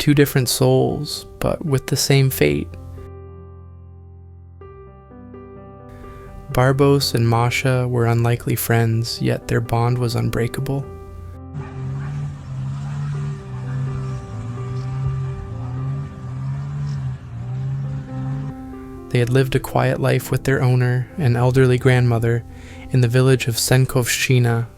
two different souls, but with the same fate. Barbos and Masha were unlikely friends, yet their bond was unbreakable. They had lived a quiet life with their owner, an elderly grandmother, in the village of Oksana.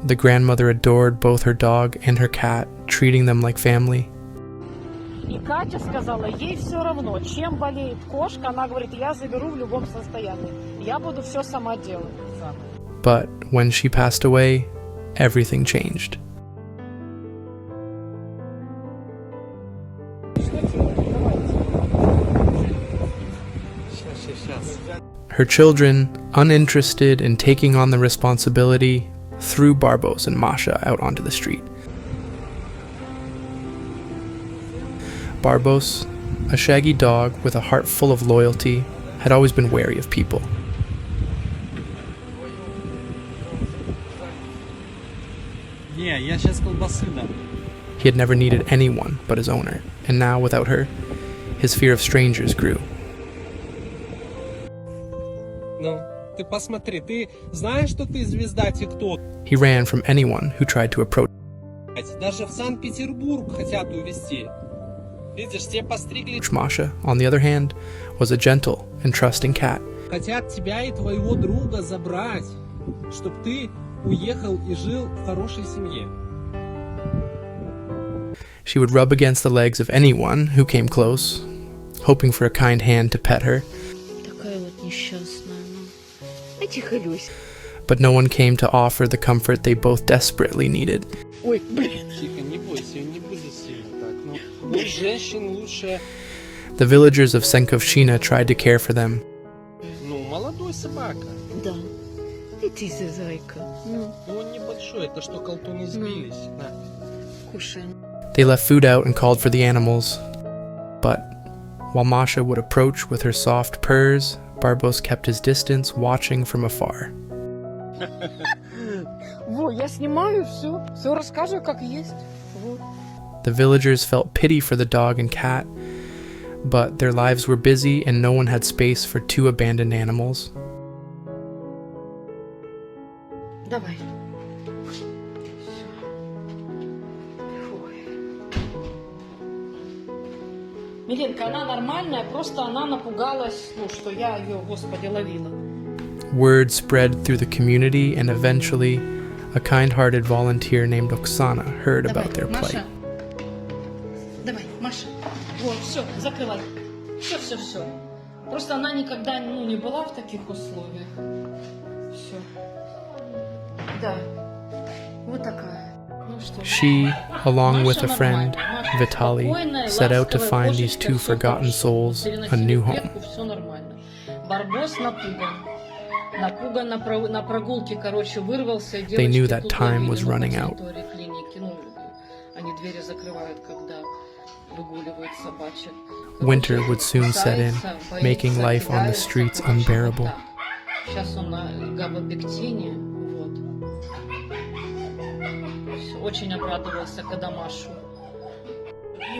The grandmother adored both her dog and her cat, treating them like family. И Катя сказала, ей все равно, чем болеет кошка, она говорит, я заберу в любом состоянии. Я буду все сама делать. But when she passed away, everything changed. Her children, uninterested in taking on the responsibility, threw Barbos and Masha out onto the street. Barbos, a shaggy dog with a heart full of loyalty, had always been wary of people. He had never needed anyone but his owner, and now, without her, his fear of strangers grew. He ran from anyone who tried to approach. Masha, on the other hand, was a gentle and trusting cat. She would rub against the legs of anyone who came close, hoping for a kind hand to pet her. But no one came to offer the comfort they both desperately needed. The villagers of Oksana tried to care for them. They left food out and called for the animals. But while Masha would approach with her soft purrs, Barbos kept his distance, watching from afar. The villagers felt pity for the dog and cat, but their lives were busy and no one had space for two abandoned animals. Миленка, она нормальная, просто она напугалась, что я ее, Господи, ловила. Word spread through the community, and eventually, a kind-hearted volunteer named Oksana heard about their plight. Давай, Маша. Вот, все, закрывай. Все. Просто она никогда, не была в таких условиях. Все. Да. Вот такая. She, along with a friend, Vitaly, set out to find these two forgotten souls a new home. They knew that time was running out. Winter would soon set in, making life on the streets unbearable.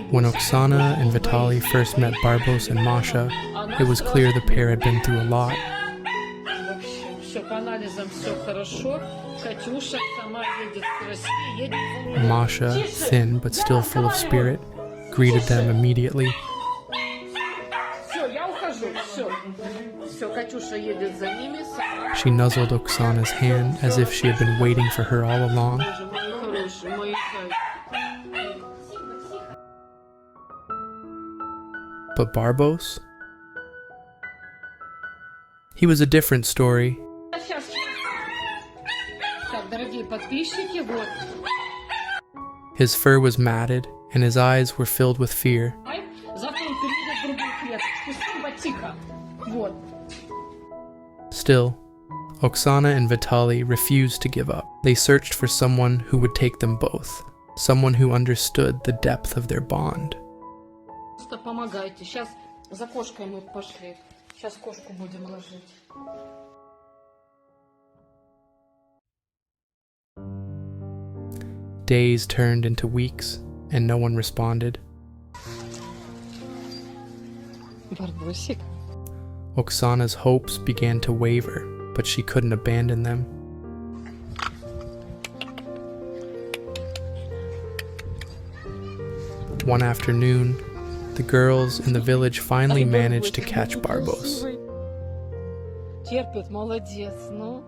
When Oksana and Vitaly first met Barbos and Masha, it was clear the pair had been through a lot. Masha, thin but still full of spirit, greeted them immediately. She nuzzled Oksana's hand as if she had been waiting for her all along. But Barbos? He was a different story. His fur was matted, and his eyes were filled with fear. Still, Oksana and Vitaly refused to give up. They searched for someone who would take them both, someone who understood the depth of their bond. За кошкой мы пошли. Сейчас кошку будем ложить. Days turned into weeks, and no one responded. Барбосик. Oksana's hopes began to waver, but she couldn't abandon them. One afternoon, the girls in the village finally managed to catch Barbos. Терпит, молодец, ну.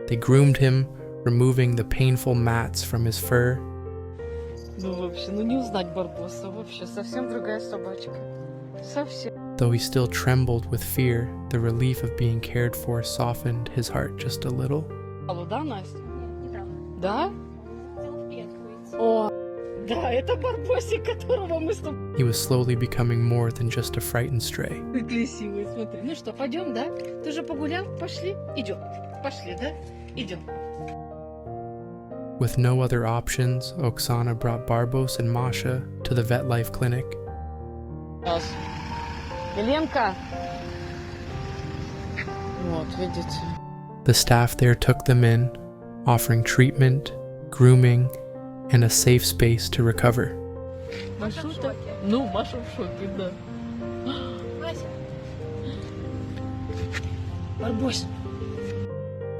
They groomed him, removing the painful mats from his fur. Ну вообще, ну не узнать Барбоса, вообще совсем другая собачка. Совсем. Though he still trembled with fear, the relief of being cared for softened his heart just a little. Алло, да, Настя? Да? О, да, это Барбосик, которого мы с тобой... He was slowly becoming more than just a frightened stray. Ты красивый, смотри. Ну что, пойдем, да? Ты же погулял? Пошли? Идем. Пошли, да? Идем. With no other options, Oksana brought Barbos and Masha to the vet life clinic. Еленка! Вот, видите. The staff there took them in, offering treatment, grooming, and a safe space to recover. Маша, ну, Маша в шоке, да. Барбос.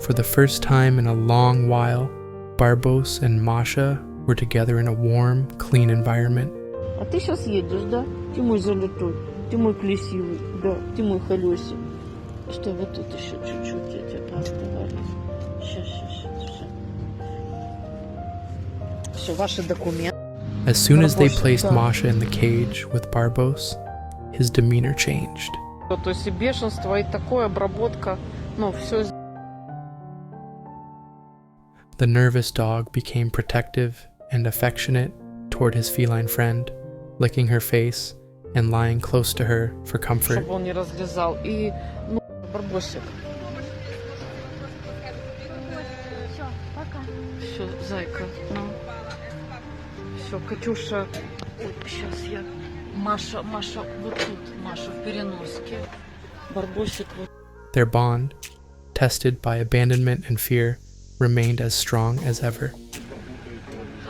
For the first time in a long while, Barbos and Masha were together in a warm, clean environment. А ты сейчас едешь, да? Ты мой золотой, ты мой красивый, да, ты мой холёсик. Что, вот тут еще чуть-чуть я тебя пооставлю. Сейчас. Все, ваши документы. As soon as they Barbos, placed да. Masha in the cage with Barbos, his demeanor changed. То есть и бешенство, и такое, обработка, ну, все. The nervous dog became protective and affectionate toward his feline friend, licking her face and lying close to her for comfort. Чтобы он не разлезал. И, ну, Барбосик. Все, зайка, ну. Все, Катюша. Ой, сейчас я. Маша, вот тут. Маша в переноске. Барбосик вот. Their bond, tested by abandonment and fear, remained as strong as ever.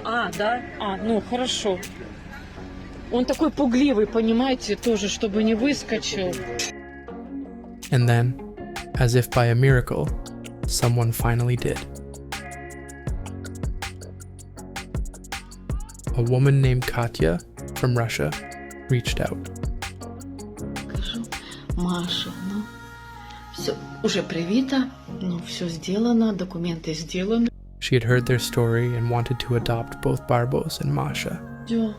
А, да? А, ну, хорошо. Он такой пугливый, понимаете, тоже, чтобы не выскочил. And then, as if by a miracle, someone finally did. A woman named Katya from Russia reached out. Скажу, Маша, ну, все, уже привито, ну, все сделано, документы сделаны. She had heard their story and wanted to adopt both Barbos and Masha. Все.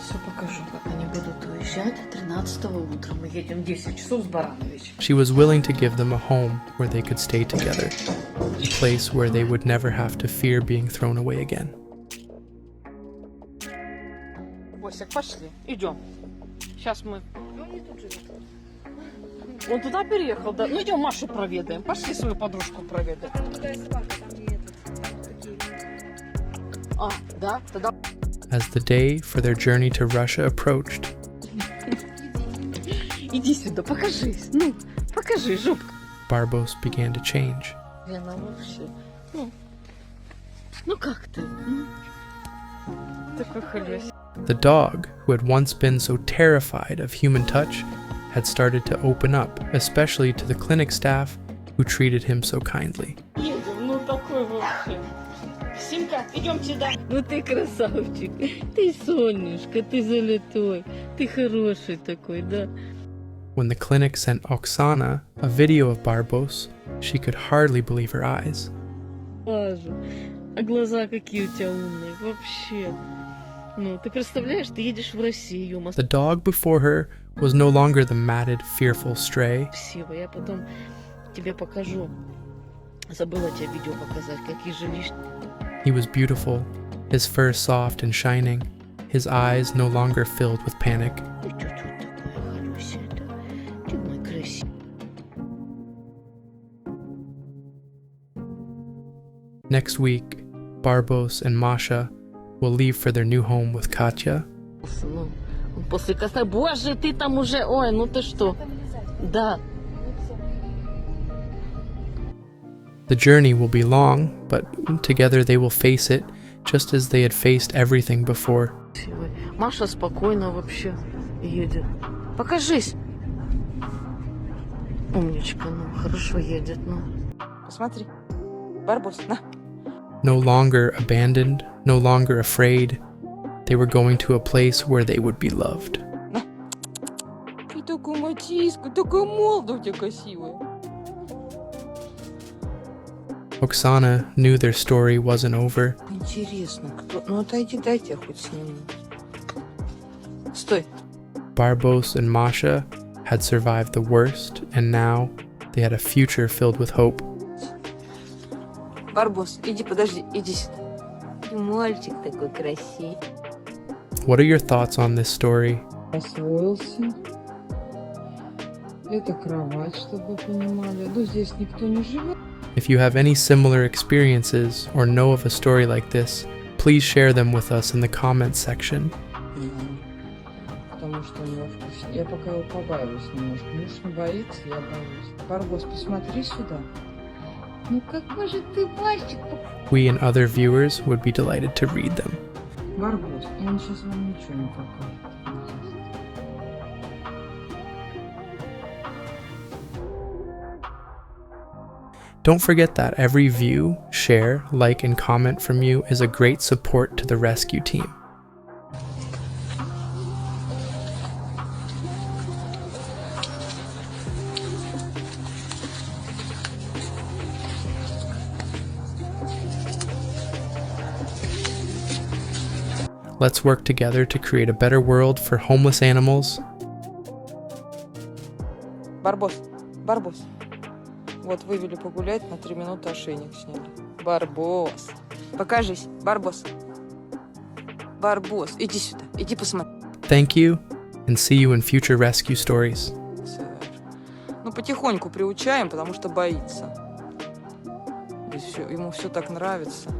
Все покажу, как они будут уезжать 13-го утра. Мы едем 10 часов с Баранович. She was willing to give them a home where they could stay together, a place where they would never have to fear being thrown away again. Босик, пошли, идем. Сейчас мы... Он туда переехал, да? Ну идем Машу проведаем. Пошли свою подружку проведаем. А, да? Тогда... As the day for their journey to Russia approached, Иди сюда, покажись. Ну, покажи, жопка. Barbos began to change. Лена, вообще. Ну как ты? Такой холёсь. The dog, who had once been so terrified of human touch, had started to open up, especially to the clinic staff who treated him so kindly. Едем, ну такой вообще. Симка, идем сюда. Ну ты красавчик, ты солнышко, ты золотой, ты хороший такой, да? When the clinic sent Oksana a video of Barbos, she could hardly believe her eyes. Боже, а глаза какие у тебя умные, вообще. Ну, ты представляешь, ты едешь в Россию, The dog before her was no longer the matted, fearful stray. красиво, я потом тебе покажу. Забыла тебе видео показать, какие же лишние. He was beautiful, his fur soft and shining, his eyes no longer filled with panic. Ты чуть-чуть такая холёсая, да? Ты мой красивый. Next week, Barbos and Masha will leave for their new home with Katya. Ну, После коста. Боже, ты там уже... Ой, ну ты что? Да. The journey will be long, but together they will face it just as they had faced everything before. Маша спокойно вообще едет. Покажись. Умничка, ну, хорошо едет, ну. Посмотри. Барбос, на. No longer abandoned, no longer afraid, they were going to a place where they would be loved. Ты такой матиська, такая молода у тебя красивая. Oksana knew their story wasn't over. Интересно, кто... Ну, отойди, дайте я хоть сниму. Стой. Barbos and Masha had survived the worst, and now they had a future filled with hope. Барбос, иди, подожди, иди сюда. Ты мальчик такой красивый. What are your thoughts on this story? Освоился. Это кровать, чтобы вы понимали. Ну, здесь никто не живет. If you have any similar experiences or know of a story like this, please share them with us in the comments section. Потому что у него вкуснее. Я пока его побаиваюсь немножко. Муж не боится, я боюсь. Барбос, посмотри сюда. Ну какой же ты мальчик. We and other viewers would be delighted to read them. Барбос, он сейчас вам ничего не покажет. Don't forget that every view, share, like, and comment from you is a great support to the rescue team. Let's work together to create a better world for homeless animals. Барбос, Барбос. Вот вывели погулять, на 3 минуты ошейник сняли. Барбос. Покажись, Барбос. Барбос, иди сюда, иди посмотри. Thank you, and see you in future rescue stories. Ну, потихоньку приучаем, потому что боится. Ему все так нравится.